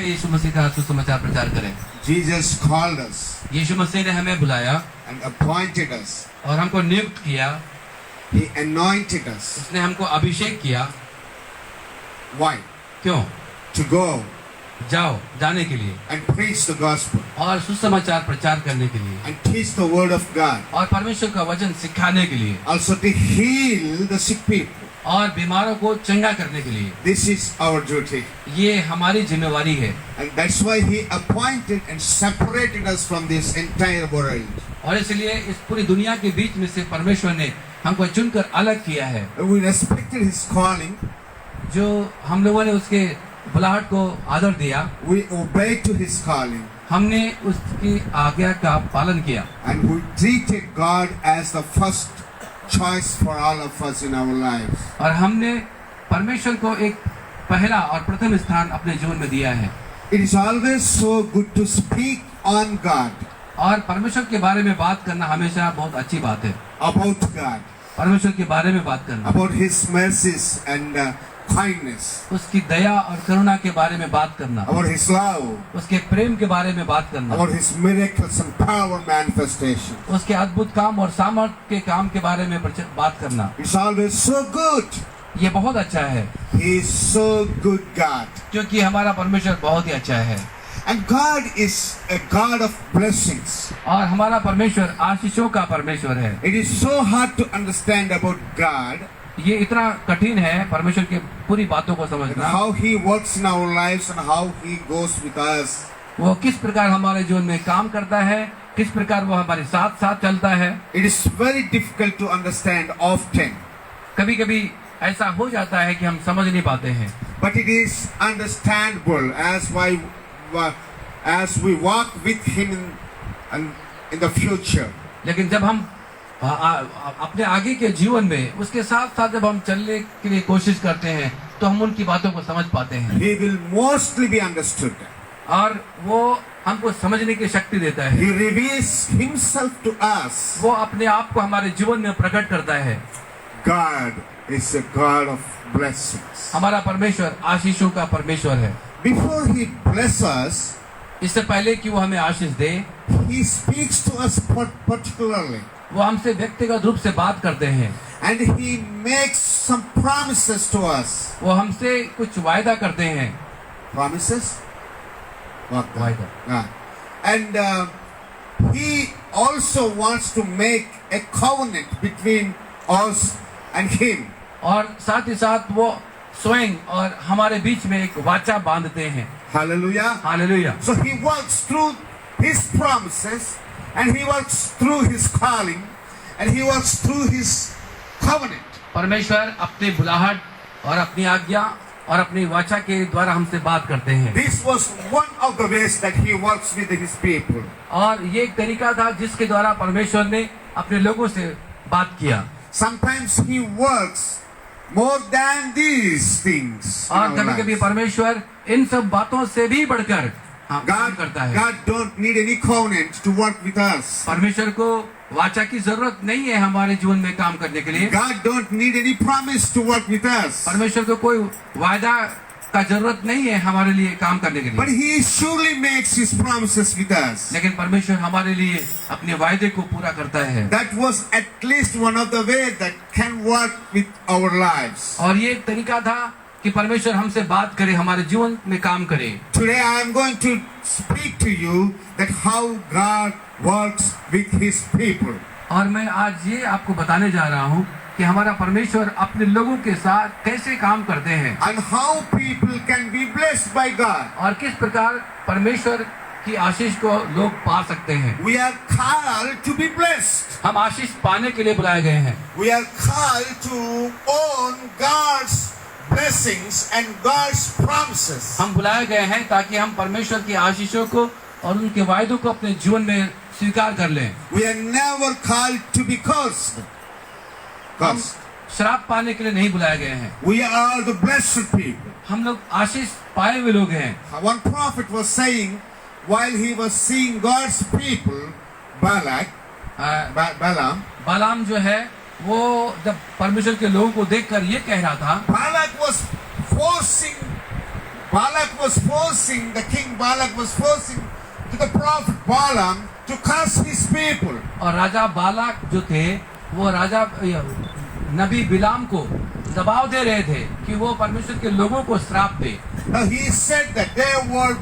यीशु मसीह का सुसमाचार प्रचार करें। Jesus called us यीशु मसीह ने हमें बुलाया and appointed us. और हमको नियुक्त किया। He anointed us. उसने हमको अभिषेक किया। Why? क्यों? To go जाओ, जाने के लिए and preach the gospel और सुसमाचार प्रचार करने के लिए and teach the word of God. और परमेश्वर का वचन सिखाने के लिए Also to heal the sick people. और बीमारों को चंगा करने के लिए। This is our duty. ये हमारी जिम्मेवारी है And that's why he appointed and separated us from this entire world. और इसलिए इस पूरी दुनिया के बीच में से परमेश्वर ने हमको चुनकर अलग किया है। We respected his calling. जो हम लोगों ने उसके बुलाहट को आदर दिया, We obeyed to his calling. हमने उसकी आज्ञा का पालन किया And we treated God as the first choice for all of us in our lives. और हमने परमेश्वर को एक पहला और प्रथम स्थान अपने जीवन में दिया है। It is always so good to speak on God, और परमेश्वर के बारे में बात करना हमेशा बहुत अच्छी बात है। about God, परमेश्वर के बारे में बात करना, about his mercies and kindness, उसकी दया और करुणा के बारे में बात करना, about his love, उसके प्रेम के बारे में बात करना, about his miracles and power manifestation. उसके अद्भुत काम और सामर्थ्य के काम के बारे में बात करना। It's always so good. ये बहुत अच्छा है He is so good God. क्योंकि हमारा परमेश्वर बहुत ही अच्छा है And God is a God of blessings. और हमारा परमेश्वर आशीषों का परमेश्वर है। It is so hard to understand about God ये इतना कठिन है परमेश्वर की पूरी बातों को and समझना, how he works in our lives and how he goes with us. वो किस प्रकार हमारे जीवन में काम करता है, किस प्रकार वो हमारे साथ साथ चलता है। It is very difficult to understand often, कभी कभी ऐसा हो जाता है कि हम समझ नहीं पाते हैं, but it is understandable as we walk with him in the future. लेकिन जब हम अपने आगे के जीवन में उसके साथ साथ जब हम चलने के लिए कोशिश करते हैं तो हम उनकी बातों को समझ पाते हैं He will mostly be understood. और वो हमको समझने की शक्ति देता है। He reveals himself to us. वो अपने आप को हमारे जीवन में प्रकट करता है। God is a God of blessings. हमारा परमेश्वर आशीषों का परमेश्वर है। Before he blesses us, इससे पहले कि वो हमें आशीष दे, he speaks to us particularly. वो हमसे व्यक्तिगत रूप से बात करते हैं And he makes some promises to us. वो हमसे कुछ वायदा करते हैं। Promises? वायदा। Yeah. And he also wants to make a covenant between us and him. और साथ ही साथ वो स्वयं और हमारे बीच में एक वाचा बांधते हैं। Hallelujah. Hallelujah. So he works through his promises, and he works through his calling, and he works through his covenant. परमेश्वर अपनी बुलाहट और अपनी आज्ञा और अपनी वाचा के द्वारा हमसे बात करते हैं। This was one of the ways that he works with his people. और ये एक तरीका था जिसके द्वारा परमेश्वर ने अपने लोगों से बात किया। Sometimes he works more than these things. और कभी कभी परमेश्वर इन सब बातों से भी बढ़कर काम करता है। God don't need any covenant to work with us. परमेश्वर को वाचा की जरूरत नहीं है हमारे जीवन में काम करने के लिए। God don't need any promise to work with us. परमेश्वर को कोई वायदा का जरूरत नहीं है हमारे लिए काम करने के But लिए, he surely makes his promises with us. लेकिन परमेश्वर हमारे लिए अपने वायदे को पूरा करता है। That was at least one of the ways that can work with our lives. और ये एक तरीका था कि परमेश्वर हमसे बात करे, हमारे जीवन में काम करे। Today I am going to speak to you that how God works with his people. और मैं आज ये आपको बताने जा रहा हूँ कि हमारा परमेश्वर अपने लोगों के साथ कैसे काम करते हैं And how people can be blessed by God. और किस प्रकार परमेश्वर की आशीष को लोग पा सकते हैं। We are called to be blessed. हम आशीष पाने के लिए बुलाए गए हैं। We are called to own God's blessings and God's promises. हम बुलाए गए हैं ताकि हम परमेश्वर की आशीषों को और उनके वायदों को अपने जीवन में स्वीकार कर लें। We are never called to be cursed. हम श्राप पाने के लिए नहीं बुलाए गए हैं। We are the blessed people. हम लोग आशीष पाए हुए लोग हैं। One prophet was saying while he was seeing God's people, Balaam, बालाम जो है वो जब परमेश्वर के लोगों को देखकर ये कह रहा था, Balak was forcing Balak was forcing, the king Balak was forcing to the prophet Balaam to curse his people. और राजा बालाक जो थे वो राजा नबी बिलाम को दबाव दे रहे थे कि वो परमेश्वर के लोगों को श्राप दे। Now he said that they were